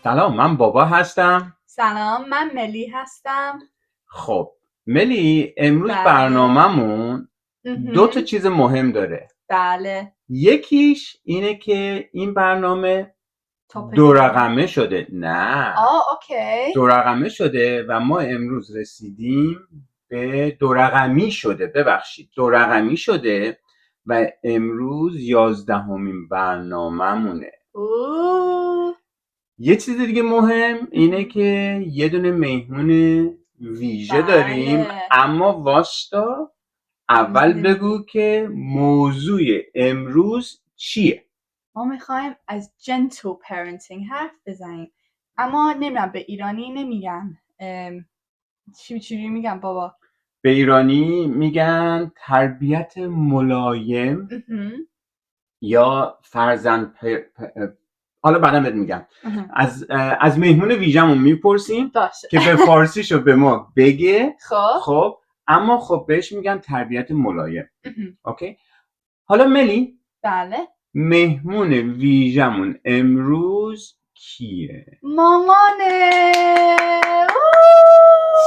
سلام، من بابا هستم. سلام، من ملی هستم. خب ملی، امروز بله. برنامه‌مون دو تا چیز مهم داره. بله. یکیش اینه که این برنامه توپیک دو رقمه شده. نه، اوکی. دو رقمه شده و ما امروز رسیدیم به دو رقمی شده. ببخشید، دو رقمی شده و امروز 11مین برنامه‌مونه. یه چیز دیگه مهم اینه که یه دونه مهمون ویژه داریم. اما واستا اول بگو که موضوع امروز چیه؟ ما میخوایم از gentle parenting حرف بزنیم، اما نمیدونم به ایرانی نمیگن چی میگن بابا؟ به ایرانی میگن تربیت ملایم یا فرزند حالا بعدا بهت میگم. از مهمون ویژمون میپرسیم که به فارسیشو به ما بگه. خب اما خب بهش میگن تربیت ملایم. اوکی. حالا ملی، بله، مهمون ویژمون امروز کیه؟ مامانه.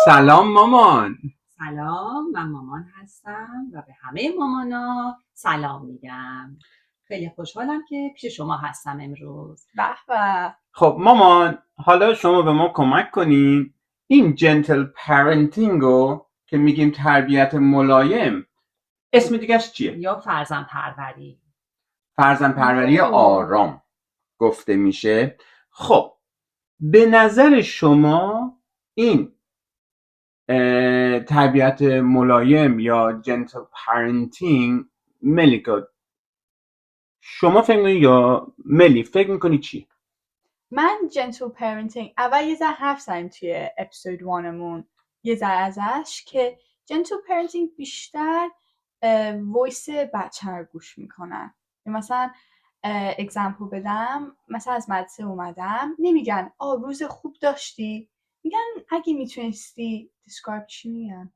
سلام مامان. سلام، من مامان هستم و به همه مامانا سلام میگم. خیلی خوشحالم که پیش شما هستم امروز. به به. خب مامان، حالا شما به ما کمک کنین این جنتل پرنتینگ رو که میگیم تربیت ملایم، اسم دیگهش چیه؟ یا فرزند پروری. فرزند پروری آرام گفته میشه. خب به نظر شما این تربیت ملایم یا جنتل پرنتینگ، ملیکا شما فکر میکنی یا ملی فکر میکنی چی؟ من gentle parenting اول یه ذره حرف زدیم توی اپیزود 1مون یه ذره ازش که gentle parenting بیشتر وایس بچه رو گوش میکنن. مثلا اگزمپل بدم، مثلا از مدرسه اومدم نمیگن روز خوب داشتی، میگن اگه میتونستی describe چی میگن؟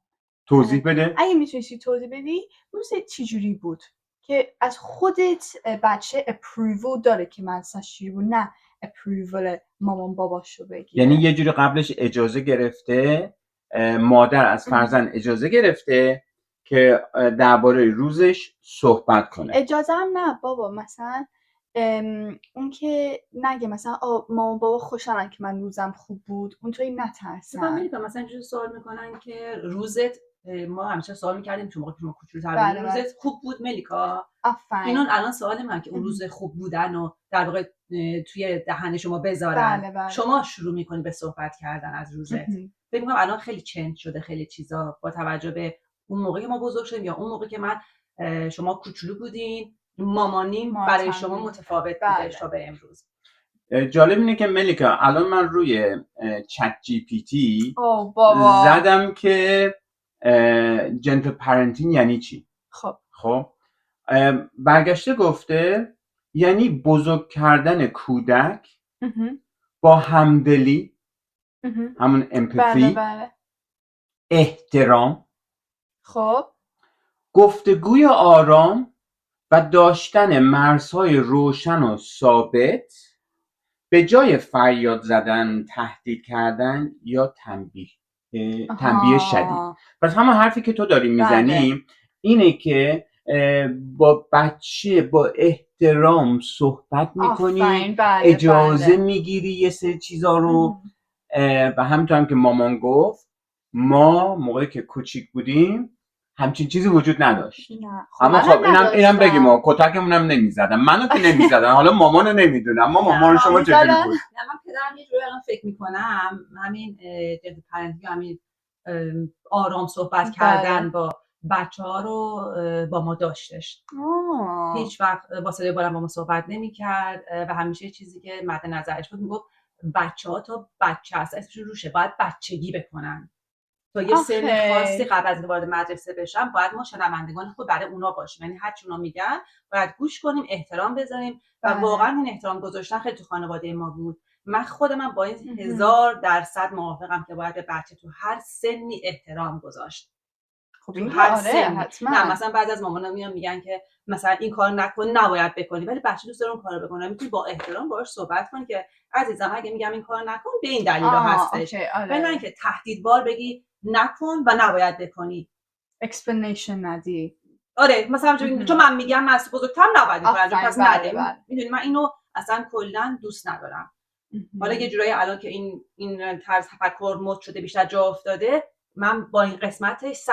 توضیح بده. اگه میتونستی توضیح بدی روزت چی جوری بود، که از خودت بچه اپروول داره که مثلا چی بود، نه اپروول مامان باباشو بگیره. یعنی یه جوری قبلش اجازه گرفته، مادر از فرزند اجازه گرفته که درباره روزش صحبت کنه. اجازه هم نه بابا، مثلا اون که نگه مثلا مامان بابا خوشحالن که من روزم خوب بود، اونطوری نترسن. مثلا اینجوری سوال میکنن که روزت، ما همیشه سوال میکردیم چون موقع که ما کوچولوتر بودیم، روزت خوب بود ملیکا؟ آفرین. الان سوال من که اون روز خوب بودن و در واقع توی دهن شما بذارن. بله. شما شروع میکنی به صحبت کردن از روزت. فکر میکنم الان خیلی چنج شده خیلی چیزا با توجه به اون موقعی که ما بزرگ شدیم یا اون موقعی که شما کوچولو بودین. مامانیم برای شما متفاوت بوده تا به امروز. جالب اینه که ملیکا الان من روی چت جی پی تی زدم که جنتل پرنتینگ یعنی چی. خب برگشته گفته یعنی بزرگ کردن کودک با همدلی، همون امپاتی، احترام، گفتگوی آرام و داشتن مرزهای روشن و ثابت به جای فریاد زدن، تهدید کردن یا تنبیه شدید. پس همون حرفی که تو داری میزنی اینه که با بچه با احترام صحبت میکنی، اجازه میگیری یه سری چیزا رو. و همینطور هم که مامان گفت ما موقعی که کوچیک بودیم همچین چیزی وجود نداشت. اما خب اینم بگیم ما کتکمون هم نمیزدن، منو که نمیزدن. حالا مامانو نمیدونم، ما مامان شما چجوری بود؟ من پدرم یه جوری الان فکر میکنم همین جنتل پرنتینگ، همین آرام صحبت کردن با بچه‌ها رو با ما داشتش. هیچ وقت با صدای بلند با ما صحبت نمی‌کرد و همیشه چیزی که مد نظرش بود میگفت بچه‌ها تا بچه هست اسمشون روشه، باید بچگی بکنن. تا یه سن خاصی قبل از اینکه وارد مدرسه بشن باید ما شنوندگان خوب برای اونا باشیم. یعنی هر چی اونا میگن باید گوش کنیم، احترام بذاریم و واقعا این احترام گذاشتن خیلی تو خانواده ما بود. من خودم با این 1000% موافقم که باید به بچه تو هر سنی احترام گذاشت. خب این هر سن. نه مثلا بعد از مامانا میان میگن که مثلا این کار نکن نباید بکنی، ولی بچه دوست داره اون کارو بکنه. میتونی با احترام باهاش صحبت کنی که عزیزم اگه میگم این کار نکن به این دلیلا هستش، ولی نه اینکه تهدیدوار بگی نکن و نباید بکنی، explanation ندی. آره مثلا چون من میگم من بزرگترم نباید میکنم پس نده. میدونی من اینو اصلا کلا دوست ندارم. حالا یه جورایی الان که این طرز تفکر مد شده بیشتر جا افتاده، من با این قسمتش 100%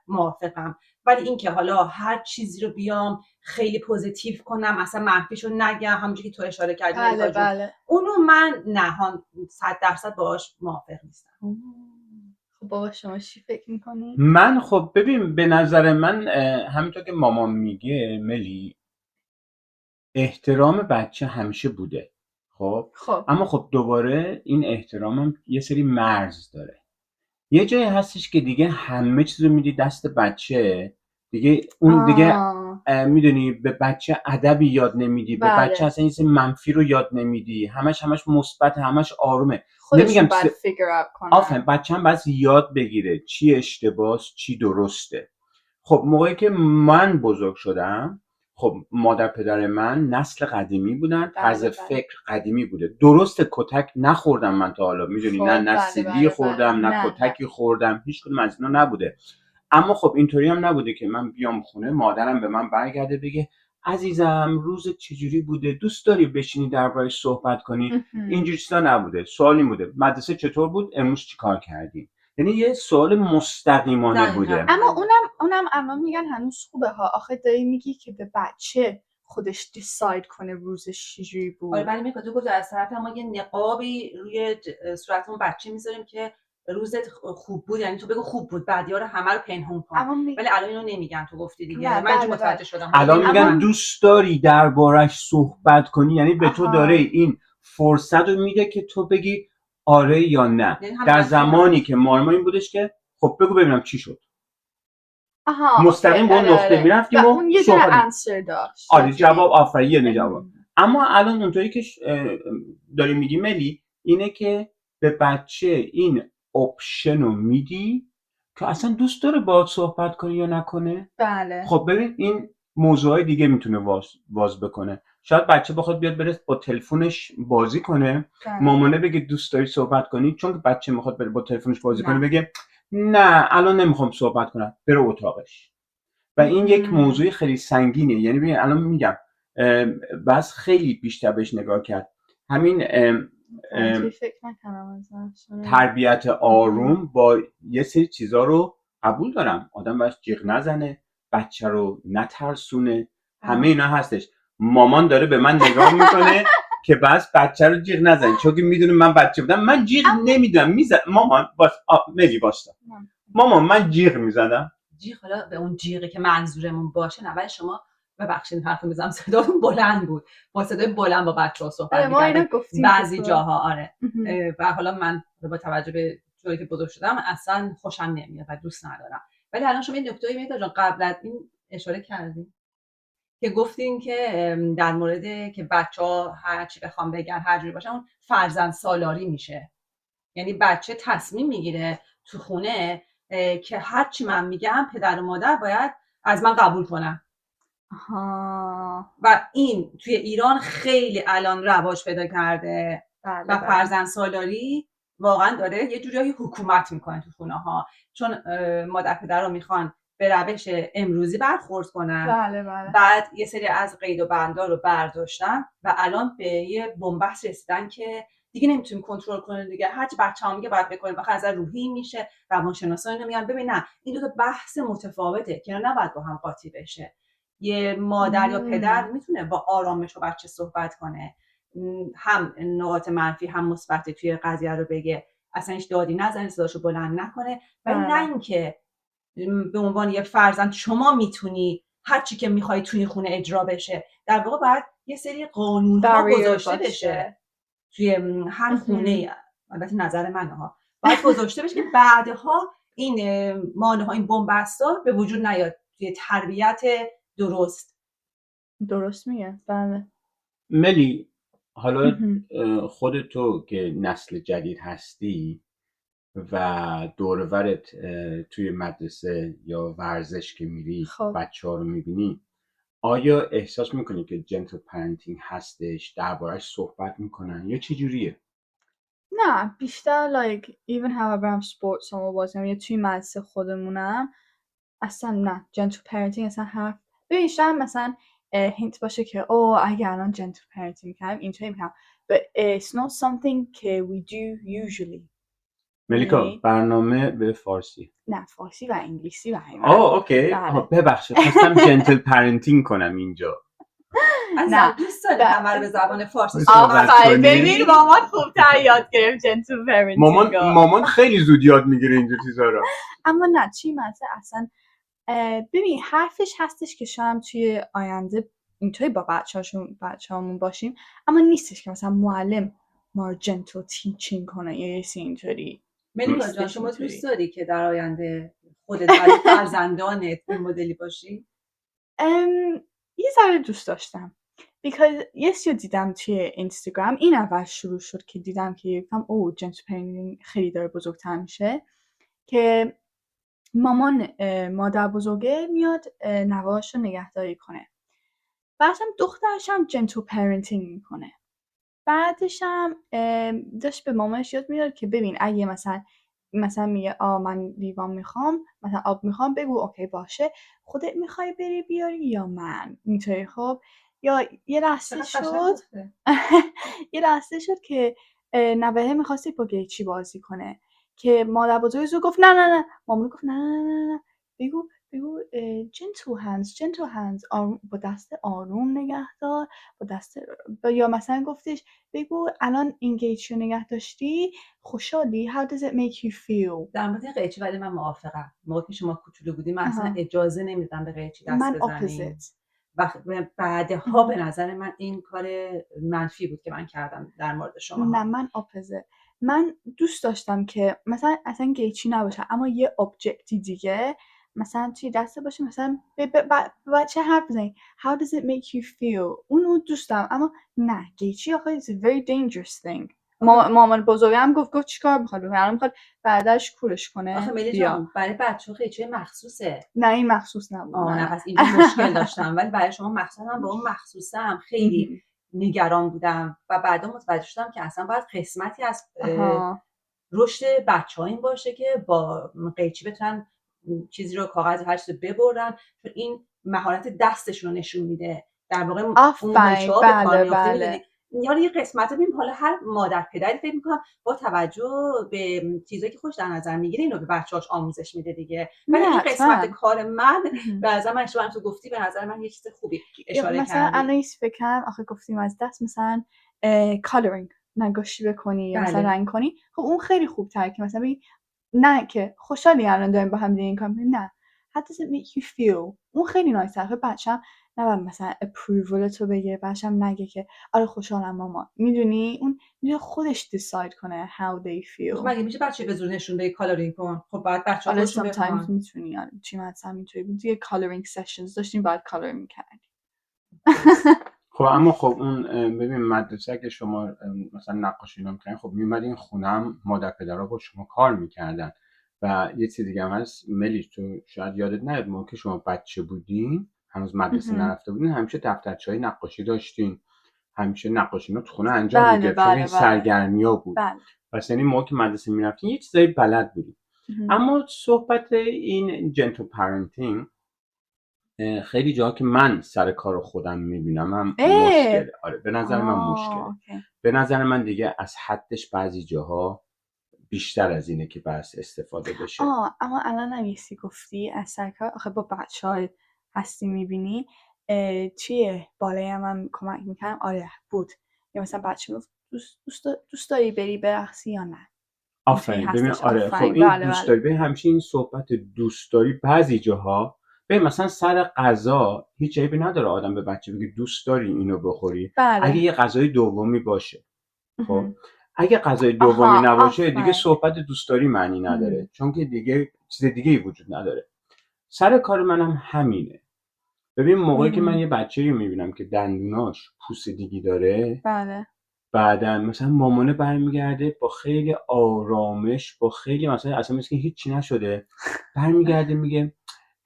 موافقم، ولی اینکه حالا هر چیزی رو بیام خیلی پوزیتیو کنم اصلا منفیشو نگم همونجوری که تو اشاره کردی بله. اونو من نه 100% باهاش موافق نیستم. خب بابا شما چی فکر میکنی؟ من خب ببین به نظر من همینطور که مامان میگه ملی، احترام بچه همیشه بوده. خب اما خب دوباره این احترامم یه سری مرز داره. یه جایی هستش که دیگه همه چیزو میدی دست بچه دیگه، اون دیگه میدونی به بچه ادبی یاد نمیدی، به بچه اصلا این منفی رو یاد نمیدی، همش مثبت، همش آرومه. نمیگم باید figure out کنه. آفرین، بچه هم باید یاد بگیره چی اشتباهه چی درسته. خب موقعی که من بزرگ شدم، خب مادر پدر من نسل قدیمی بودن، طرز فکر قدیمی بوده. درست کتک نخوردم من تا حالا، میدونی نه نسلی خوردم نه کتکی خوردم، هیچ کدوم از اینا نبوده. اما خب اینطوری هم نبوده که من بیام خونه مادرم به من برگرده بگه عزیزم روز چجوری بوده، دوست داری بشینی دربارش صحبت کنی؟ اینجوری چیزا نبوده. سوالی بوده مدرسه چطور بود، امروز چیکار کردیم؟ یعنی یه سوال مستقیمانه بوده. اما اونم اما میگن هنوز خوبه ها، آخه داری میگی که به بچه خودش دیساید کنه روزش چجوری بود. آره ولی میگم تو گفت از طرف ما یه نقابی روی صورتمون بچه میذاریم که روزت خوب بود، یعنی تو بگو خوب بود بعدیا رو همه رو پنهون کن، ولی الان اینو نمیگن. تو گفتی دیگه من چون متوجه شدم الان میگن دوست داری دربارش صحبت کنی، یعنی به تو داره این فرصت رو میده که تو بگی آره یا نه. در زمانی که مارما این بودش که خب بگو ببینم چی شد، مستقیم با نقطه میرفتیم و اون یه دونه انسر داشت. آره جواب آفرین یه جواب. اما الان اونطوری که داری میگی ملی اینه که به بچه این اپشن رو میدی که اصلا دوست داره باهات صحبت کنه یا نکنه. بله. خب ببین این موضوعای دیگه میتونه باز بکنه. شاید بچه بخواد بیاد بره با تلفنش بازی کنه، مامانه بگه دوست داری صحبت کنی، چون که بچه میخواد بره با تلفنش بازی کنه بگه نه الان نمیخوام صحبت کنم، بره اتاقش. و این یک موضوع خیلی سنگینه. یعنی ببین الان میگم بس خیلی بیشتر بهش نگاه کرد. همین تربیت آروم با یه سری چیزا رو قبول دارم، آدم باید جیغ نزنه، بچه رو نترسونه، همه اینا هستش. مامان داره به من نگاه میکنه که بس بچه رو جیغ نزنه، چون که میدونه من بچه بودم من جیغ نمیدم. مامان ملی باستا مامان من جیغ میزدم. جیغ حالا به اون جیغی که منظورمون باشه نه، ولی شما ببخشید حرف میزنم صداتون بلند بود، با صدای بلند با بچه‌ها صحبت می‌کردید بعضی جاها. آره و حالا من با توجه به جایی که بزرگ شدم اصلا خوشم نمیاد و دوست ندارم. ولی الان شما این نکته‌ای میگید جان قبل از این اشاره کردین که گفتین که در مورد که بچه‌ها هر چی بخوام بگن هر جوری باشن اون فرزند سالاری میشه. یعنی بچه تصمیم میگیره تو خونه که هر چی من میگم پدر و مادر باید از من قبول کنن. و این توی ایران خیلی الان رواج پیدا کرده. و فرزند سالاری واقعا داره یه جوری حکومت میکنه تو خونه ها، چون مادر پدر رو میخوان به روش امروزی برخورد کنن. بعد یه سری از قید و بندا رو برداشتن و الان به یه بنبست رسیدن که دیگه نمیتونیم کنترل کنیم دیگه، هر چی بچه‌ها میگه باید بکنیم. بخاطر از روحی میشه، روانشناسا اینو میگن ببین نه این دو تا بحث متفاوته که نباید با هم قاطی بشه. یه مادر یا پدر میتونه با آرامش با بچه صحبت کنه، هم نقاط منفی هم مثبت توی قضیه رو بگه، اصلا هیچ دادی نزنه، صداشو بلند نکنه، ولی نه اینکه به عنوان یه فرزند شما میتونی هر چی که میخوای توی خونه اجرا بشه. در واقع باید یه سری قانون‌ها گذاشته بشه توی هر خونه. البته نظر منه ها، باید گذاشته بشه که بعدها این مانع‌ها این بنبستا به وجود نیاد توی تربیت درست میگه. بله ملی حالا خودتو که نسل جدید هستی و دور و برت توی مدرسه یا ورزش که میری بچه‌ها رو میبینی، آیا احساس میکنی که جنتل پرنتینگ هستش، درباره‌اش صحبت میکنن یا چه جوریه؟ نه بیشتر like even how برم سپورتس هم بازم یا توی مدرسه خودمونم اصلا نه gentle parenting اصلا حرف ببین شاید مثلا هینت باشه که اگه الان gentle parenting کردم اینطوری میکنم but it's not something که we do usually. ملیکا برنامه به فارسی نه فارسی و انگلیسی و همین اوکی ببخشید خواستم جنتل پرنتینگ کنم اینجا. نه دوست دارم همه رو به زبان فارسی آفرین ببین مامان خوبتر یاد گرفت جنتل پرنتینگ. مامان خیلی زود یاد میگیره اینجور چیزا رو. اما نه چی مثلا اصلا ببین حرفش هستش که شاید توی آینده اینطوری با بچه‌هامون باشیم اما نیستش که مثلا معلم ما رو جنتل تیچینگ کنه یا یه سی اینطوری. ملیکا جان شما دوست داری که در آینده خودت برای فرزندانت این مدلی باشی؟ یه ذره دوست داشتم because یه سیو دیدم توی اینستاگرام این اول شروع شد که دیدم که یکم جنتل پرنتینگ خیلی داره بزرگتر میشه که مادر بزرگه میاد نوه‌اش رو نگهداری کنه بعدش هم دخترش هم جنتل پرنتینگ میکنه بعدش هم داشت به مامانش یاد میداد که ببین اگه مثلا میگه من لیوان میخوام مثلا آب میخوام بگو اوکی باشه خودت میخوای بری بیاری یا من اینطوری خب یا یه لحظه شد که نوهه میخواستی با گیچی بازی کنه که مادر بزرگش گفت نه مامان گفت نه بگو gentle hands با دست آروم نگه دار با دست یا مثلا گفتش بگو الان این گیچی رو نگه داشتی خوشحالی how does it make you feel. در مورد قیچی ولی من موافقم. موقعی که شما کوچولو بودیم من اصلا اجازه نمیدم به قیچی دست بزنیم. من opposite. و بعدها به نظر من این کار منفی بود که من کردم در مورد شما. نه من opposite. من دوست داشتم که مثلا اصلا گیچی نباشه اما یه objecti دیگه مثلا توی دسته باشه مثلا بچه حرف بزنی how does it make you feel اونو دوست دارم اما نه گیچی آخه it's a very dangerous thing. مامان بزرگم گفت چیکار میخواد بکنه الان میخواد بعدش کورش کنه. آخه ملی جان برای بچه‌ها قیچی مخصوصه. نه این مخصوص نبود. نه پس اینجا مشکل داشتم ولی برای شما مخصوصا به اون مخصوصه هم خیلی نگران بودم و بعدا متوجه شدم که اصلا باید قسمتی از رشد بچه‌ها این باشه که با قیچی بتونن چیزی رو کاغذ هر چیزی ببرن چون این مهارت دستشون رو نشون میده در واقع اون بچه‌ها به کار میفته. یعنی یه قسمت رو ببین حالا هر مادر پدری فکر می‌کنم با توجه به چیزایی که خوش در نظر میگیره اینو به بچه‌هاش آموزش میده دیگه. ولی این قسمت کار من به نظر من اشتباه تو گفتی به نظر من یه چیز خوبی اشاره کردی. مثلا الان فکرم آخه گفتیم از دست مثلا کالرینگ نقاشی بکنی یا مثلا رنگ کنی خب اون خیلی خوب‌تره که مثلا بگی نه که خوشحالی الان داریم با هم دیگه این کار می‌کنیم نه how does it make you feel اون خیلی نایس‌تره بچه‌م نه مثلا اپرووال تو بگه بچه‌م نگه که آره خوشحالم مامان میدونی اون میگه خودش دیساید کنه how they feel. مگه میشه بچه به زور نشون بده کالرینگ کن خب بعد بچه‌ها خودشون بخوان میتونی چی مثلا اینطوری بود دیگه کالرینگ سشنز داشتیم بعد کالرینگ می‌کردیم. خب اما خب اون ببین مدرسه که شما مثلا نقاشی می‌کردین خب میومدین خونم مادر پدرها با شما کار میکردن و یه چیز دیگه هم هست ملی تو شاید یادت نیاد موقع که شما بچه بودین هنوز مدرسه نرفته بودین همیشه دفترچه‌های نقاشی داشتین همیشه نقاشی‌ها تو خونه انجام می‌گرفت چون این سرگرمی‌ها بود پس یعنی موقع که مدرسه میرفتین یه چیزایی بلد بودین. اما صحبت این جنتل پرنتینگ خیلی جاها که من سر کار خودم میبینم هم مشکله. آره به نظر من مشکله. به نظر من دیگه از حدش بعضی جاها بیشتر از اینه که بس استفاده بشه. اما الان هم یسی گفتی از سر کار آخه با بچه‌ها هستی میبینی توی بالای هم کمک میکنم آره بود یا مثلا بچه میگفت دوست داری بری برقصی یا نه. آفرین ببین آره خب این دوست داری ببین همیشه این صحبت دوست داری بعضی جاها ببین مثلا سر غذا هیچ عیبی نداره آدم به بچه بگه دوست داری اینو بخوری اگه یه غذای دومی باشه. خب اگه غذای دومی نباشه دیگه صحبت دوست داری معنی نداره چون که دیگه چیز دیگه‌ای وجود نداره. سر کار منم همینه. ببین موقعی که من یه بچه‌ای میبینم که دندوناش پوسیدگی داره بعداً مثلا مامانه برمیگرده با خیلی آرامش با خیلی مثلا اصلا مثل که هیچی نشده برمیگرده میگه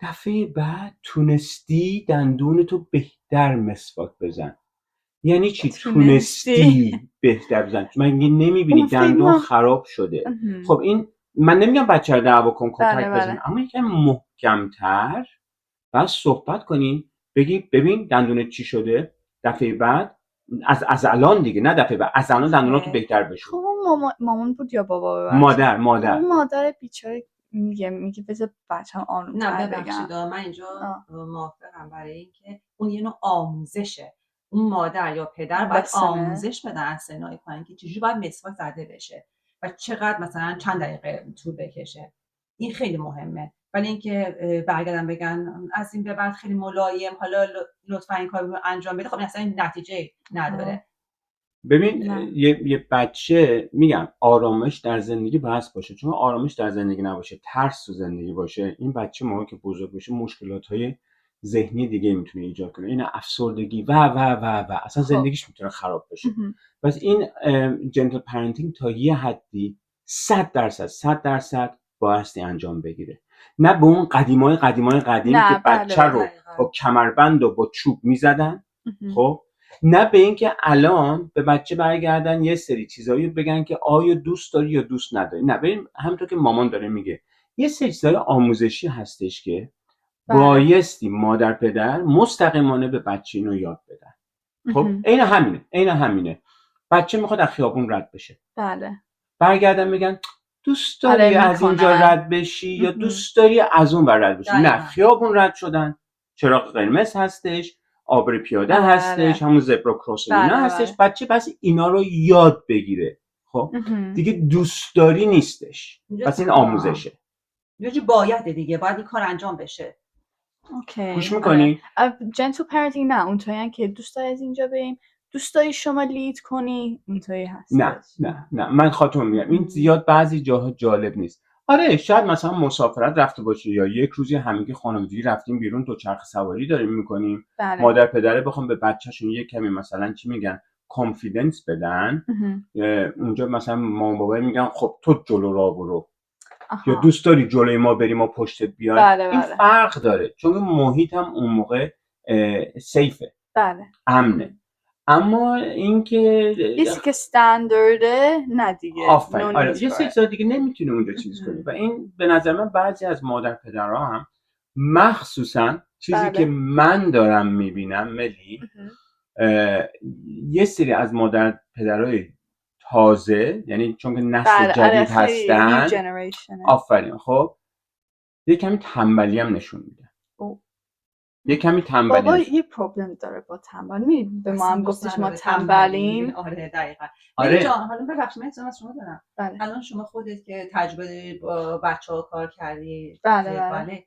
دفعه بعد تونستی دندونتو بهتر مسواک بزن. یعنی چی تونستی بهتر بزن؟ مگه نمیبینی دندون خراب شده؟ خب این من نمیگم بچه رو دعوا کن کتک بزن، اما یکم محکمتر بعد صحبت کنین، بگی ببین دندونت چی شده، دفعه بعد از الان دیگه، نه دفعه بعد، از الان دندوناتو بهتر بشون. خب مامان بود یا بابا؟ مادر. مادر بیچاره میگه بذار بچه‌م آروم تر نه ببخشید من اینجا موافقم، برای اینکه اون یه نوع آموزشه. اون مادر یا پدر باید آموزش بدن از سنای پایین که چجوری باید مسواک زده بشه و چقدر مثلا چند دقیقه طول بکشه. این خیلی مهمه. ولی اینکه برگردن بگن از این به بعد خیلی ملایم، حالا لطفا این کارو انجام بده، خب اصلا این نتیجه نداره. ببین یه بچه، میگم آرامش در زندگی باید باشه، چون آرامش در زندگی نباشه، ترس تو زندگی باشه، این بچه موقعی که بزرگ بشه مشکلات‌های ذهنی دیگه میتونه ایجاد کنه، این افسردگی و اصلا زندگیش میتونه خراب بشه. پس این جنتل پرنتینگ تا یه حدی 100% بایستی انجام بگیره، نه به اون قدیم که بچه رو با کمربند و با چوب میزدن، خب نه به این که الان به بچه برگردن یه سری چیزایی بگن که آیا دوست داری یا دوست نداری. نه، ببین همونطور که مامان داره میگه یه سری چیزای آموزشی هستش که بایستی مادر پدر مستقیمانه به بچه اینو یاد بدن. خب عین همینه. بچه میخواد از خیابون رد بشه، بله، برگردن میگن دوست داری از اینجا رد بشی یا دوست داری از اون ور رد بشی؟ نه، خیابون رد شدن، چراغ قرمز هستش، آبر پیاده هستش، همون زبرا کراس اینا هستش. بچه بس اینا رو یاد بگیره. خب دیگه دوست داری نیستش، پس این آموزشه. یه باید دیگه باید این کار انجام بشه. اوکی، گوش میکنی؟ جنتل پرنتینگ نه اونطوری که دوست داری از اینجا بریم، دوست داری شما لید کنی، اونطوری هست. نه من خاطر میگم این زیاد بعضی جاها جالب نیست. آره شاید مثلا مسافرت رفته باشی یا یک روزی همگی خانوادگی رفتیم بیرون، دوچرخه سواری داریم میکنیم، مادر پدره بخوام به بچه‌شون یه کمی مثلا چی میگن کانفیدنس بدن، اونجا مثلا مامان بابا میگن خب تو جلو راه برو، یا دوست داری جلوی ما بریم ما پشتت بیایم. این فرق داره، چون محیط هم اون موقع سیفه، امنه. اما اینکه یه که استاندارده نه دیگه، آره یه سری چیزا دیگه نمیتونه اونجا چیز کنی. و این به نظر من بعضی از مادر پدرها هم مخصوصا چیزی که من دارم میبینم ملی، یه سری از مادر پدرهای تازه، یعنی چون که نسل جدید هستن، آفرین، خب یه کمی تنبلی هم نشون میدن. یه کمی تنبلی. بابا یه پروبلم داره با تنبلی، به ما هم گفتش ما تنبلیم. آره دقیقاً. آره. حالا ببخشید من از شما دارم. الان شما خودت که تجربه با بچه‌ها کار کردی، بله.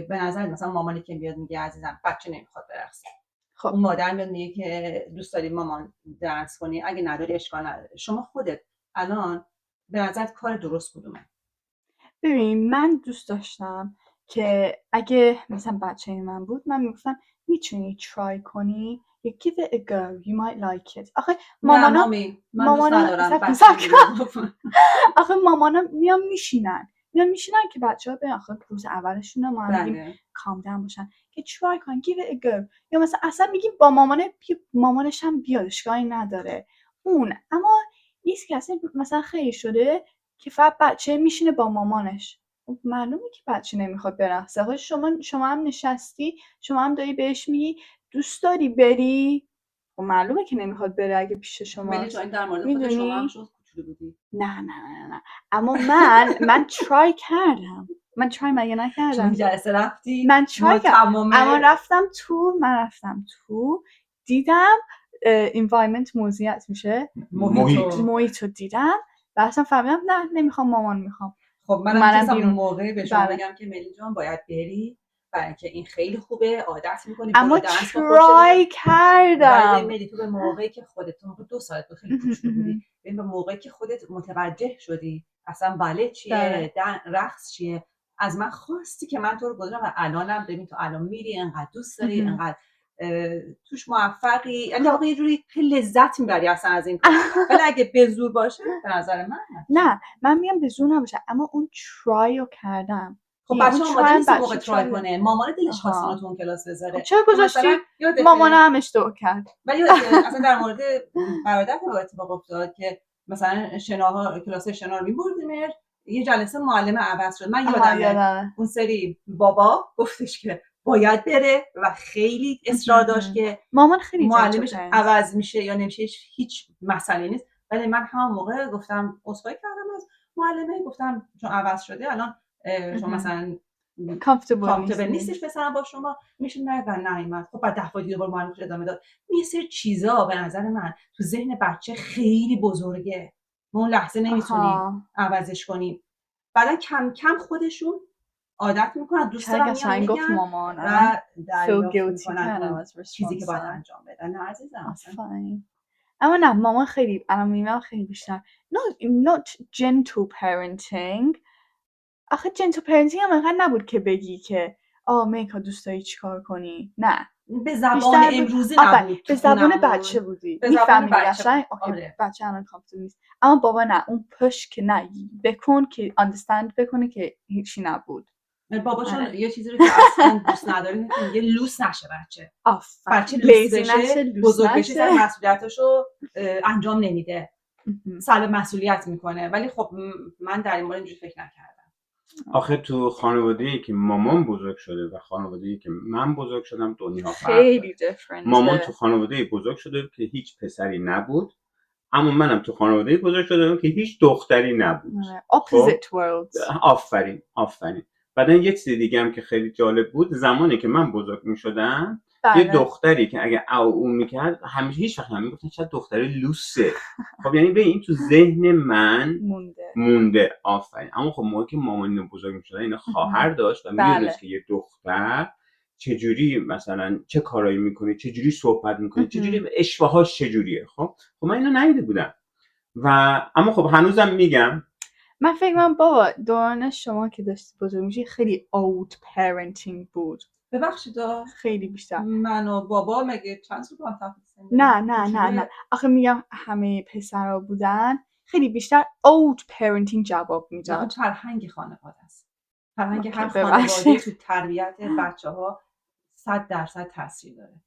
به نظر مثلا مامانی که میاد میگه عزیزم بچه نمیخواد برقصه، خب اون مادر میاد میگه که دوست داری مامان درس کنی، اگه نداری اشکال نداره. شما خودت الان به نظرت کار درست کدومه؟ ببین من دوست داشتم که اگه مثلا بچه من بود من میگفتم میتونی ترای کنی، you give it a go, you might like it. آخه مامانا آخه مامانا میان میشینن که بچه ها به آخر روز اولشون رو ما میگیم calm down باشن که try کن give it a go، یا مثلا اصلا میگیم با مامانش هم بیاد اشکالی نداره اون. اما نیست که اصلا مثلا خیلی شده که فقط بچه میشینه با مامانش، معلومه که بچه نمیخواد برقصه. آخه شما هم نشستی، شما هم داری بهش میگی دوست داری بری، و معلومه که نمیخواد بره اگه پیش شما. ولی تو این در مورد خود شما هم شد کوچولو بودی. نه اما من ترای کردم. من ترای مگه نکردم؟ شما جلسه رفتی؟ من ترای کردم، اما رفتم تو دیدم environment موضوعیت میشه، محیط رو دیدم و اصلا فهمیدم نه نمیخوام، مامان میخوام. خب منم اون موقع به شما بگم که ملی جان باید بری، برای اینکه این خیلی خوبه، عادت میکنی. اما ترای کردم. ملی تو به موقعی که خودت 2 سالت بود خیلی کوچولو بودی، به موقعی که خودت متوجه شدی اصلا بالت چیه، رقص چیه، از من خواستی که من تو رو گذارم و الانم ببین تو الان میری انقدر دوست داری، انقدر توش موفقی، یعنی واقعا یه جوری خیلی لذت میبری اصلا از این کار. ولی اگه به زور باشه به نظر من نه، من میگم به زور نباشه، اما اون ترای رو کردم. خب بچه آماده نیست موقع ترای کنه، مامان دلش خواست اونو تو اون کلاس بذاره. چرا گذاشتی؟ مامان هم اشتباه کرد. ولی اصلا در مورد برادر که اتفاق افتاد که مثلا شناها کلاس شنا رو می‌بردیمش، یه جلسه معلم عوض شد. من یادمه اون سری بابا گفتش که باید بره و خیلی اصرار داشت که مامان خیلی معلمش عوض میشه یا نمیشه، هیچ مسئله نیست. ولی من همون موقع گفتم عذرخواهی کردم از معلمه، گفتم چون عوض شده الان شما مثلا کامفتبل نیستش پسرم با شما میشه نیامد. خب بعد دفعه دیگه دوباره معلمش ادامه داد. یه سری چیزا به نظر من تو ذهن بچه خیلی بزرگه، ما اون لحظه نمیتونیم عوضش کنیم. بعدا کم کم خودشون عادت میکنن، دوست دارن میان گفت مامان و دریافت میکنن چیزی که باید انجام بدن. نه عزیزم اما نه مامان خیلی الان خیلی بیشتر not gentle parenting. آخه gentle parenting هم اینقدر نبود که بگی که میکا دوست داری چیکار کنی، نه به زبان امروزی نبود، به زبان بچه بودی، میفهمیدی قشنگ بچه الان کامپیوتر نیست. اما بابا نه اون پش که نه بکن که understand بکنه که هیچی نبود. بابا چون یه چیزی رو که اصلا دوست نداره یه لوس نشه بچه. بچه لوس بشه بزرگ بشه سر مسئولیتاشو انجام نمیده، سلب مسئولیت میکنه. ولی خب من در این مورد اینجوری فکر نکردم. آخه تو خانواده‌ای که مامان بزرگ شده و خانواده‌ای که من بزرگ شدم دنیا خیلی دیفرنت. مامان تو خانواده‌ای بزرگ شده که هیچ پسری نبود، اما منم تو خانواده‌ای بزرگ شدم که هیچ دختری نبود. opposite worlds. آفرین. بعدن یه چیز دیگه هم که خیلی جالب بود، زمانی که من بزرگ می‌شدم یه دختری که اگه او میکرد همیشه هیچ وقت نمیگفتن چرا دختری لوسه. خب یعنی به این تو ذهن من مونده. آفرین. اما خب موقعی که مامانم بزرگ میشدن اینا خواهر داشت و میدونست که یه دختر چجوری مثلا چه کارایی میکنه، چجوری صحبت میکنه، چجوری اشتباهاش چجوریه. خب من اینو ندیده بودم و اما خب هنوزم میگم من فکر کنم بابا دوران شما که داشتی بزرگ میشی خیلی out parenting بود. ببخشید خیلی بیشتر. من و بابا مگه چند سال با هم تفاوت؟ نه آخه میگم همه پسرا بودن خیلی بیشتر out parenting جواب میداد. فرهنگ خانواده است. فرهنگ هر خانواده تو تربیت بچه‌ها 100% تاثیر داره.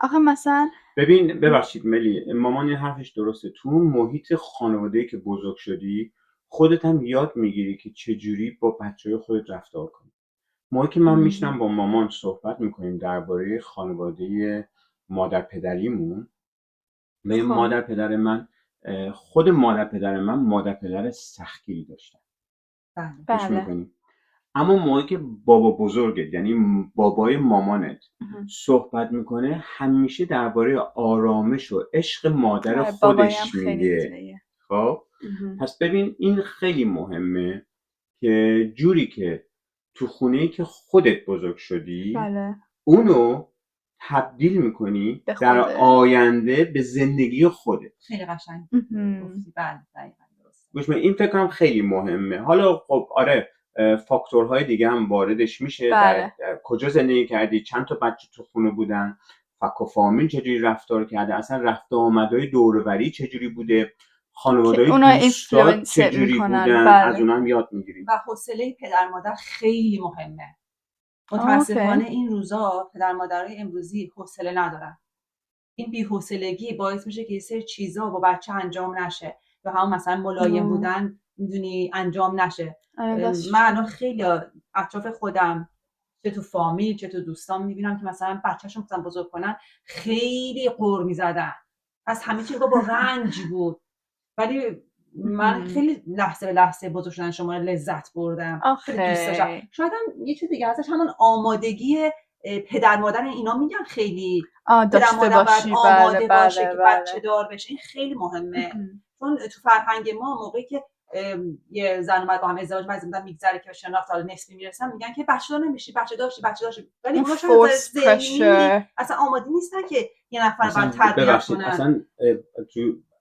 آخه مثلا ببین ببخشید ملی، مامان این حرفش درسته. تو محیط خانواده‌ای که بزرگ شدی خودت هم یاد میگیری که چجوری با بچه‌های خودت رفتار کنی. موقعی که من میشنم با مامان صحبت میکنیم درباره خانواده مادر پدریمون، به مادر پدر من خود مادر پدر من مادر پدر سختگیری داشتن. بله. اما موقعی که بابا بزرگت یعنی بابای مامانت صحبت میکنه همیشه درباره آرامش و عشق مادر خودش میگه. خب پس ببین این خیلی مهمه که جوری که تو خونه‌ای که خودت بزرگ شدی بله. اونو تبدیل میکنی در آینده به زندگی خودت. خیلی قشنگ. بله این فکرم خیلی مهمه. حالا خب آره فاکتورهای دیگه هم واردش میشه. بله. در کجا زندگی کردی، چند تا بچه تو خونه بودن، فک و فامیل چجوری رفتار کرده، اصلا رفت و آمدهای دور و بری چجوری بوده، خانواده‌های دوستات چجوری بودن. بله. از اونها هم یاد میگیریم. و حوصله پدر مادر خیلی مهمه. متاسفانه این روزا پدر مادرای امروزی حوصله ندارن. این بی‌حوصلگی باعث میشه که یه سری چیزا با بچه انجام نشه یا هم مثلا ملایم بودن میدونی انجام نشه. من خیلی اطراف خودم چه تو فامیل چه تو دوستان میبینم که مثلا بچه‌شون مثلا بزرگ کنن خیلی غر میزدن، از همه چیز با رنج بود. ولی من خیلی لحظه به لحظه بزرگ شدن شما لذت بردم. خیلی دوست داشتم. شاید هم یه چیز دیگه ازش همون آمادگی پدر مادر اینا میگن خیلی پدر مادر باید آماده باشه که بچه دار بشه. این خیلی مهمه. چون تو فرهنگ ما موقعی که یه زن اومد با هم ازدواج بعضی میگذره که شناخت حالا نسبی میرسن میگن که بچه دار نمیشی، بچه داشتی ولی اونا شاید اصلا آماده نیستن که یه نفر باید تربیت کنن. اصلا تو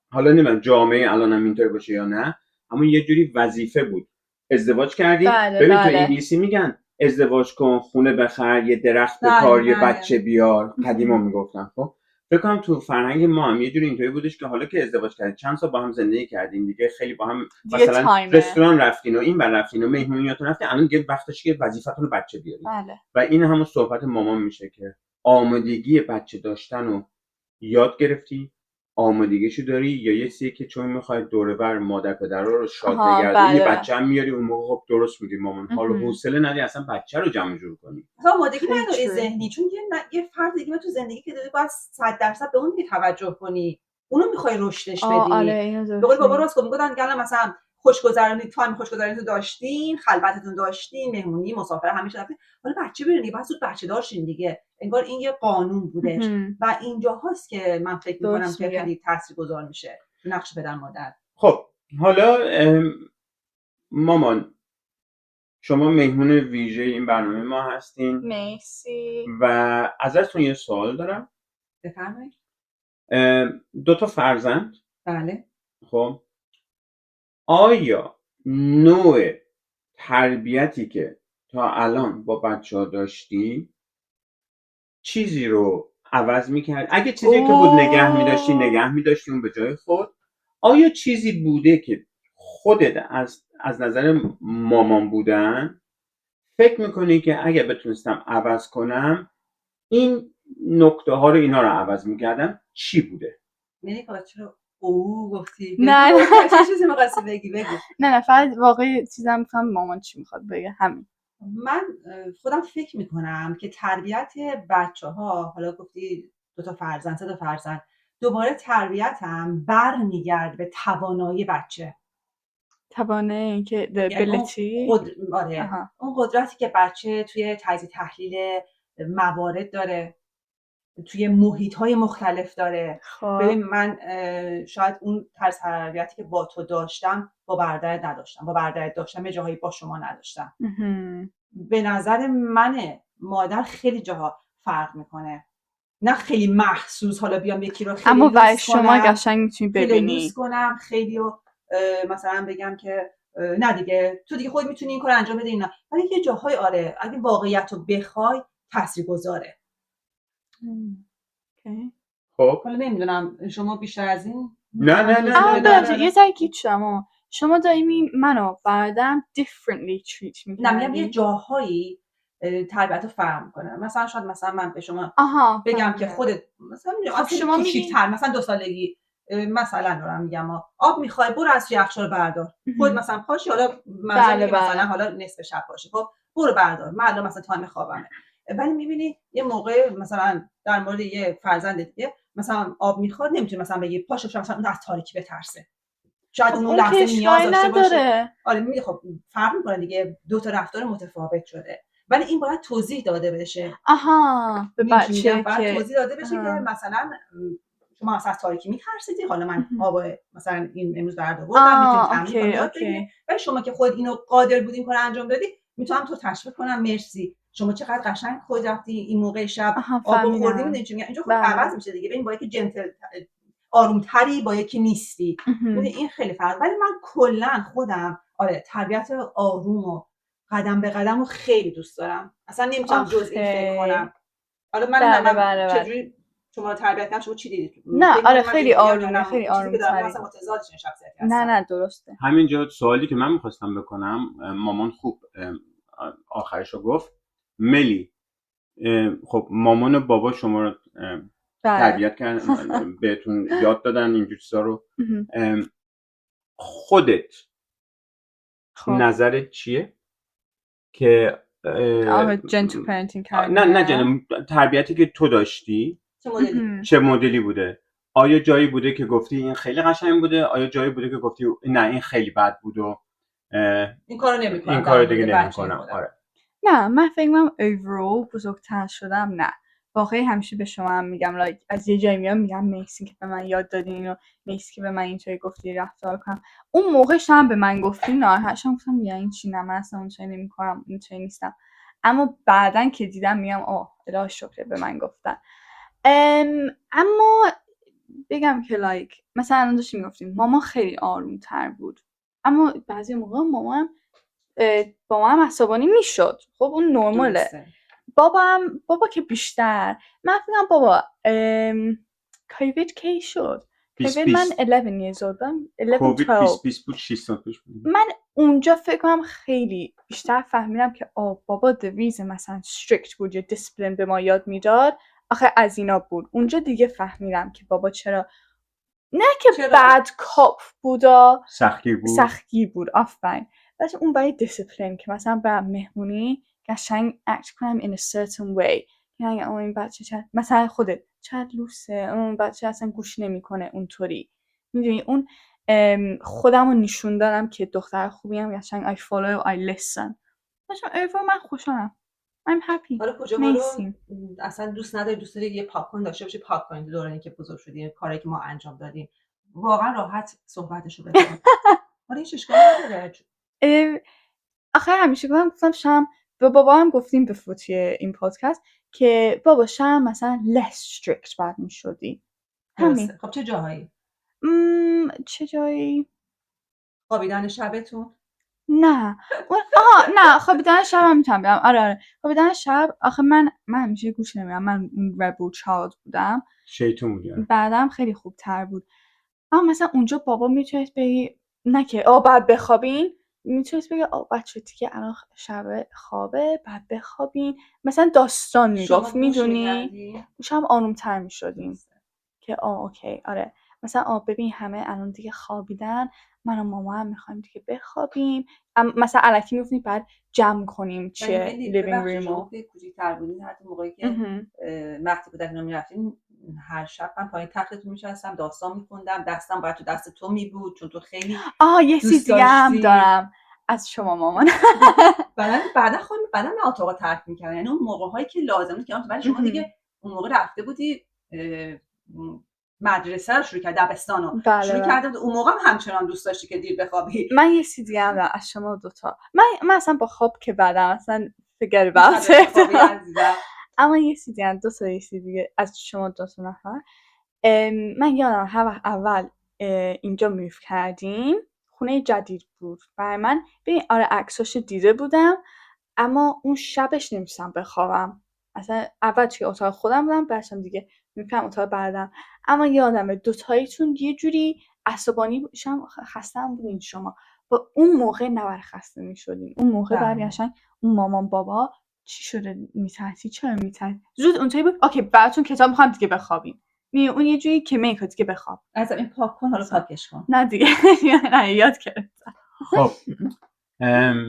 حالا نمیدونم جامعه الانم اینطور باشه یا نه، اما یه جوری وظیفه بود. ازدواج کردی ببین تو انگلیسی میگن ازدواج کن، خونه بخر، یه درخت بکار، یه بچه بیار. قدیما میگفتن. خب فکر کنم تو فرهنگ ما هم یه جوری اینطوری بودش که حالا که ازدواج کردید چند سال با هم زندگی کردین دیگه، خیلی با هم دیگه مثلا تایمه. رستوران رفتین و این بر رفتین و مهمونیاتون رفتین، الان دیگه وقتشه که وظیفتون رو بچه بیارین. بله. و این همون صحبت مامان میشه که آمادگی بچه داشتن رو یاد گرفتی، آمادگیشو داری، یا یه چیزی که چون میخوای دوره بر مادر پدرها رو شاد نگردی، یه بچه هم میاری اون موقع خب درست میگی مامان، حالا حوصله نداری اصلا بچه رو جمع جور کنی. آمادگی نداری ذهنی، چون یه فرد دیگه تو زندگی که داری باید 100% به اون دیگه توجه کنی، اونو میخوای رشدش بدی. آره به قول بابا راست میگفتن که مثلا خوشگذرونی تایم خوشگذرونی تو داشتین، خلوتتون داشتین، مهمونی، مسافره همیشه رفتین، حالا بچه برین دیگه، بعد زود بچه دارشین دیگه. انگار این یه قانون بودش و اینجا هست که من فکر میکنم که خیلی تاثیرگذار میشه نقش پدر مادر. خب حالا مامان شما مهمون ویژه این برنامه ما هستین. مرسی. و ازتون یه سوال دارم. بفرمایید. 2 تا فرزند. بله. خب آیا نوع تربیتی که تا الان با بچه‌ها داشتی چیزی رو عوض می‌کرد؟ اگه چیزی که بود نگه می‌داشتی اون به جای خود، آیا چیزی بوده که خودت از نظر مامان بودن فکر میکنی که اگه بتونستم عوض کنم این نکته ها رو اینا رو عوض میکردم، چی بوده؟ ملیکا چرا گفتی؟ نه چه چیزی می‌خواستی بگی؟ نه فقط واقعی چیزم می‌خوام مامان چی میخواد بگه همین. من خودم فکر میکنم که تربیت بچه‌ها، حالا گفتی 2 تا فرزند 3 تا فرزند، دوباره تربیتم برمیگرد به توانایی بچه. توانایی که ability. اون قدرتی که بچه توی تجزیه تحلیل موارد داره، توی محیط‌های مختلف داره. ببین من شاید اون طرز تربیتی که با تو داشتم با برادرت نداشتم، با برادرت داشتم یه جاهایی با شما نداشتم. به نظر منه مادر خیلی جاها فرق میکنه، نه خیلی محسوس حالا بیام یکی رو خیلی اما برای شما قشنگ میتونی ببینی، خیلی کنم خیلی رو مثلا بگم که نه دیگه تو دیگه خود میتونی این کار انجام بدی، نه، ولی یه جاهای آره اگه واقعیت رو بخوای تاثیرگذاره. خب حالا نمیدونم شما بیشتر از این نه یه ذره گیج شما دائمی منو برادرم differently treat میکنی. نه میگم یه جاهایی تربیت رو فرق میکنه. مثلا شاید مثلا من به شما بگم که خودت مثلا شما کوچیک‌تر مثلا 2 سالگی مثلا دارم میگم آب میخوای برو از یخچال بردار، خود مثلا پاشی، حالا مثلا حالا نصف شب باشه، خب برو بردار، من مثلا تایم خوابمه. ولی میبینی یه موقع مثلا در مورد یه فرزند دیگه مثلا آب میخواد، نمیتونی مثلا بگی پاشو مثلا اون از تاریکی بترسه، شاید اون لحظه نیاز داشته باشه. آره خب فرق میکنه دیگه، 2 تا رفتار متفاوت شده، ولی این باید توضیح داده بشه. به بچه باید توضیح داده بشه که مثلا شما از تاریکی میترسیدی، حالا من آب مثلا این امروز برداردم میتونی تمرین کنی، ولی شما که خود اینو قادر بودین کار انجام دادی، میتونم تو تشویق کنم مرسی شما چقدر قشنگ خود رفتی این موقع شب آب خوردی. میدونی چی میگم؟ اینجا خود عوض میشه دیگه. ببین با یکی جنتل آرومتری با یکی نیستی، این خیلی فرق. ولی من کلا خودم آره تربیت آروم و قدم به قدم رو خیلی دوست دارم، اصلا نمیتونم جزئی فکر کنم. حالا من چجوری شما رو تربیت کردم، شما چی دیدید؟ نه آره خیلی آرومه، خیلی آروم‌تری. مثلا متضادش شخصیتی هستم. نه درسته. همینجا سوالی که من می‌خواستم بکنم، مامان خوب آخرشو گفت. ملی خب مامان و بابا شما رو تربیت کردن، بهتون یاد دادن اینجور چیزا رو. خودت نظرت چیه که جنتل پرنتینگ کردن؟ نه تربیتی که تو داشتی چه مدلی بوده؟ آیا جایی بوده که گفتی این خیلی قشنگ بوده؟ آیا جایی بوده که گفتی نه این خیلی بد بود و این کارو نمی‌کنم، این کارو دیگه نمی‌کنم؟ آره. نه من فکر می‌کنم overall بزرگتر شدم. نه واقعی همیشه به شما هم میگم از یه جایی میگم مرسی که به من یاد دادین و مرسی که به من اینطوری گفتی رفتار کنم. اون موقعش هم به من گفتین ناراحتم، گفتم این چی، نه من اصلا اونطوری نمی‌کنم، اینطوری نیستم. اما بعدن که دیدم میگم الهی شکر به من گفتن. اما بگم که مثلا داشتیم میگفتیم ماما خیلی آرومتر بود، اما بعضی موقع ماما با ما هم عصبانی میشد. خب اون نرماله. بابا که بیشتر، من فکرم بابا کووید کی شد؟ 20 کووید من 11 years old بودم. 11 کووید 12 20 بود 6 سال پیش بود. من اونجا فکر کنم خیلی بیشتر فهمیدم که بابا the reason مثلا strict بود یا discipline به ما یاد میداد آخه از اینا بود. اونجا دیگه فهمیدم که بابا چرا نه که bad cop بودا سختگیر بود آفرین. بس اون برای discipline که مثلا برم مهمونی قشنگ act کنم in a certain way یعنی این بچه مثلا خودت چقدر لوسه اون بچه اصلا گوش نمیکنه اونطوری میدونی اون خودم رو نشون دادم که دختر خوبیم قشنگ I follow I listen مثلا من خوشحالم I'm happy. حالا کجا برو اصلا دوست نداری دوست داری یه پاک داشته باشی پاک کنید دورانی که بزرگ شدیم کاری که ما انجام دادیم واقعا راحت صحبتشو بکنیم. حالا این اشکال نداره. آخه همیشه گفتم شام به بابا هم گفتیم به فوتی این پادکست که بابا شام مثلا less strict بعد میشدی. همین. خب چه جاهایی؟ چه جایی؟ خوابیدن شبتون؟ نه نه خوابیدن شب هم میتونم بیام. آره خوابیدن شب آخه من همیشه گوش نمیدم من rebel child بودم شیطون بودی بعدم خیلی خوب تر بود اما مثلا اونجا بابا میتونست بگی نه که بعد بخوابین میتونست بگه بچه دیگه الان شب خوابه بعد بخوابین مثلا داستان میگفت میدونی شما آرومتر میشدیم که اوکی آره مثلا ببین همه الان دیگه خوابیدن من و ماما هم میخوایم دیگه بخوابیم مثلا الکی میفتیم بعد جمع کنیم چه لیوینگ رومو کوچیک‌تر بودین حتی موقعی که وقتی بودن اینا میرفتیم هر شب من پایین تختتون میشستم داستان میخوندم دستم باید تو دست تو میبود چون تو خیلی یه چیز دیگه هم دارم از شما مامان بعدا من اتاق ترک میکردم یعنی اون موقع‌هایی که لازم بود که ولی شما دیگه اون موقع رفته بودی مدرسه رو شروع کرد دبستانو شروع کرده بود اون موقع هم همچنان دوست داشتی که دیر بخوابی. من یه چیز دیگه هم دارم از شما دوتا من اصلا با خواب که بعدم اصلا forget about it اما یه چیز دیگه دو تا یه چیز دیگه از شما دوتا نفر من یادم هر اول اینجا موو کردیم خونه جدید بود برای من ببین آره عکساشو دیده بودم اما اون شبش نمی‌تونستم بخوابم اصلا اول توی اتاق خودم بودم بعدش دیگه می‌پرم اتاق بعدم اما یادمه دوتاییتون یه جوری عصبانی بودم خسته‌ام بودین شما با اون موقع نباید خسته می‌شدین اون موقع برگشتن اون مامان بابا چی شده می‌ترسی چرا می‌ترسی زود اونطوری بود اوکی براتون کتاب می‌خوام دیگه بخوابین اون یه جوری که میگه دیگه بخواب از این پاک کن حالا پاکش کن نه دیگه نه یاد گرفتم. خب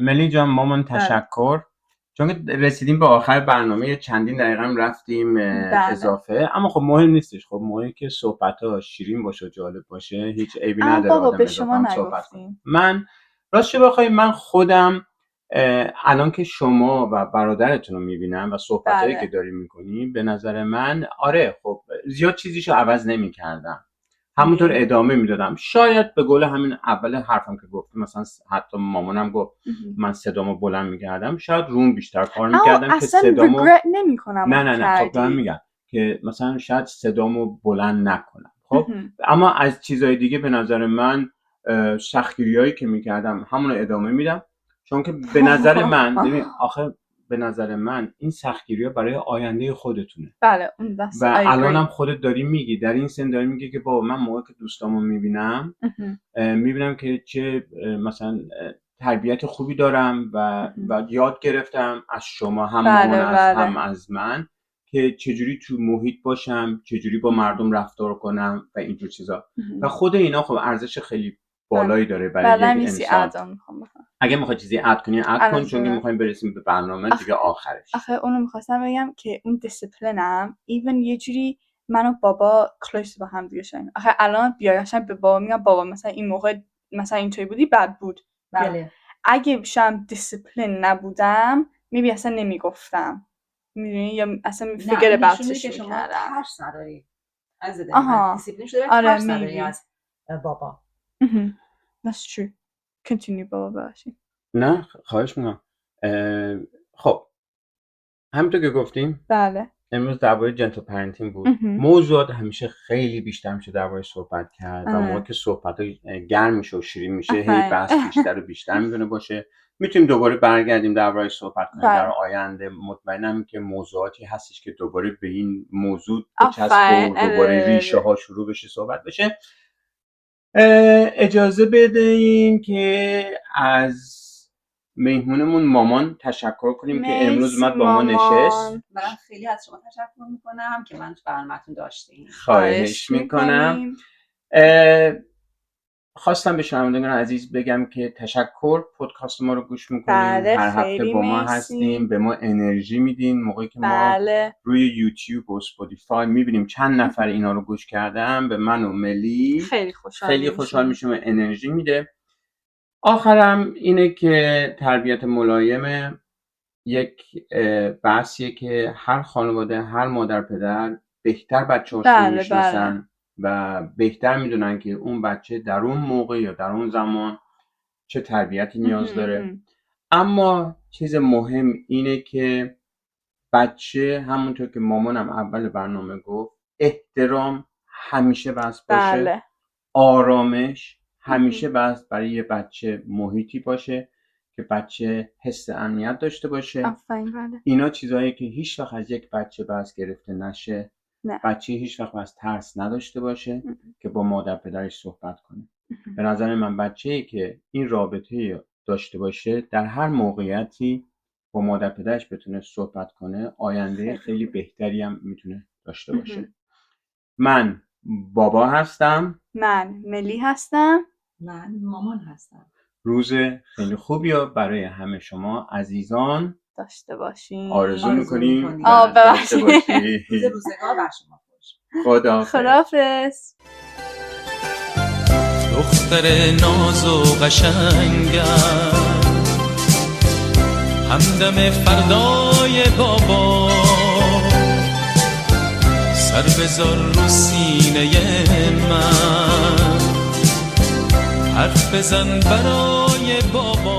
ملی جان مامان تشکر چون که رسیدیم به آخر برنامه چندین دقیقه رفتیم اضافه اما خب مهم نیستش خب مهم که صحبت‌ها شیرین باشه جالب باشه هیچ عیبی نداره آدم به شما نگفتیم من راستش بخوای من خودم الان که شما و برادرتون رو میبینم و صحبتایی که داریم میکنیم به نظر من آره خب زیاد چیزیشو عوض نمیکردم همونطور ادامه میدادم شاید به قول همین اول حرفم که گفتم مثلا حتی مامانم گفت من صدامو بلند میکردم شاید روم بیشتر کار میکردم که صدامو نه خب دارم میگم که مثلا شاید صدامو بلند نکنم خب اما از چیزای دیگه به نظر من سختگیریایی که میکردم همون رو ادامه میدم چون که به نظر من ببین آخه به نظر من این سختگیری‌ها برای آینده خودتونه بله و الانم خودت داری میگی در این سن داری میگی که بابا من موقعی که دوستامو میبینم که چه مثلا تربیت خوبی دارم و یاد گرفتم از شما هم هم از من که چجوری تو محیط باشم چجوری با مردم رفتار کنم و اینجور چیزا و خود اینا خب ارزش خیلی بالایی داره برای یک انسان. اگه میخوای چیزی اد کنی اد کن چون که میخوایم برسیم به برنامه دیگه آخرش. آخه اونو میخواستم بگم که اون دیسیپلینم ایون یه جوری من و بابا کلوز با هم دیگه شدیم. آخه الان بیایشم به بابا میگم بابا مثلا این موقع مثلا اینطوری بودی بد بود. بله. اگه شام دیسیپلین نبودم میبی اصلا نمیگفتم. میدونی یا اصلا فکر بعدش میکردم. ترس نداری. از دیسیپلین شده ترس نداری از بابا. That's true. Continue بابا باشی. نه خواهش میکنم. خب همونطور که گفتیم بله امروز درباره جنتل پرنتینگ بود. موضوعات همیشه خیلی بیشتر میشه درباره صحبت کرد و موقعی که صحبت گرم میشه و شیرین میشه هی بحث بیشتر و بیشتر میتونه باشه میتونیم دوباره برگردیم درباره صحبت کنیم بله. در آینده. مطمئنم که موضوعاتی هستش که دوباره به این موضوع آفرین. بچسب و دوباره ریشه ها شروع بشه صحبت بشه. اجازه بدهیم که از مهمونمون مامان تشکر کنیم که امروز اومد با ما نشست. منم خیلی از شما تشکر میکنم که من تو برنامه‌تون داشتین. خواهش میکنم. خواستم به شنوندگان عزیز بگم که تشکر، پادکست ما رو گوش میکنین. بله، هر هفته با ما هستیم، به ما انرژی میدین. موقعی که ما روی یوتیوب و اسپاتیفای میبینیم چند نفر اینا رو گوش کردن، به من و ملی خیلی خوشحال میشیم و انرژی میده. آخرم اینه که تربیت ملایم یک بحثیه که هر خانواده، هر مادر پدر بهتر بچه‌هاشون رو میشناسن و بهتر میدونن که اون بچه در اون موقع یا در اون زمان چه تربیتی نیاز داره. اما چیز مهم اینه که بچه، همونطور که مامانم اول برنامه گفت، احترام همیشه بس باشه. آرامش همیشه بس برای یه بچه محیطی باشه که بچه حس امنیت داشته باشه. اینا چیزایی که هیچ وقت از یک بچه بس گرفته نشه. بچه هیچ وقت بس ترس نداشته باشه که با مادر پدرش صحبت کنه. به نظر من بچه‌ای که این رابطه داشته باشه، در هر موقعیتی با مادر پدرش بتونه صحبت کنه، آینده خیلی بهتری هم میتونه داشته باشه. من بابا هستم. من ملی هستم. من مامان هستم. روز خیلی خوبی رو برای همه شما عزیزان داشته باشین. آرزو میکنیم. ببخشید. روزگار بر شما خوش. خداحافظ. دختر ناز و قشنگم، همدم فردای بابا، سر بذار رو سینه من، حرف بزن برای بابا.